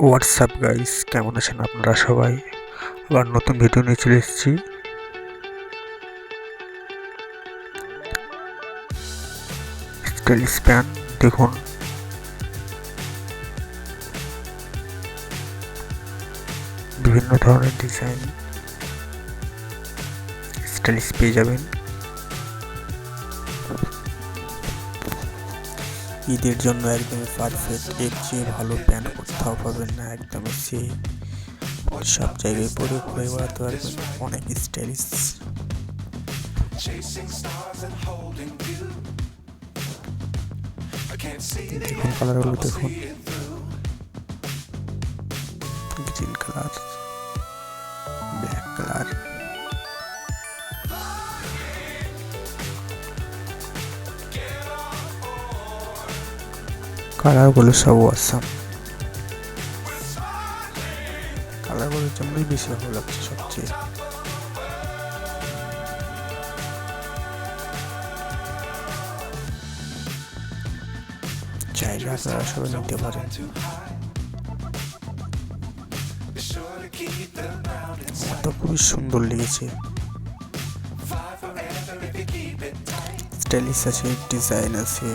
WhatsApp guys, কেমন আছেন আপনারা সবাই? আবার নতুন ভিডিও নিয়ে চলে এসেছি। স্টাইল স্প্যান দেখুন, বিভিন্ন ধরনের ডিজাইন স্টাইলিশ পেয়ে যাবেন। ঈদের জন্য একদমই পারফেক্ট, এর চেয়ে ভালো প্যান্ট কোথাও পাবেন না। একদমই সে সব জায়গায় পরে ঘুরে বেড়াতে পারবেন, অনেক স্টাইলিশ। দেখুন কালারগুলো, দেখুন গ্রিন কালার, ব্ল্যাক কালার, কালারগুলো সব অসাম। কালারগুলোর জন্যই বেশি ভালো লাগছে সবচেয়ে। চাইলে আপনারা সবাই নিতে পারেন। আমার তো খুবই সুন্দর লেগেছে, স্টাইলিশ আছে, ডিজাইন আছে।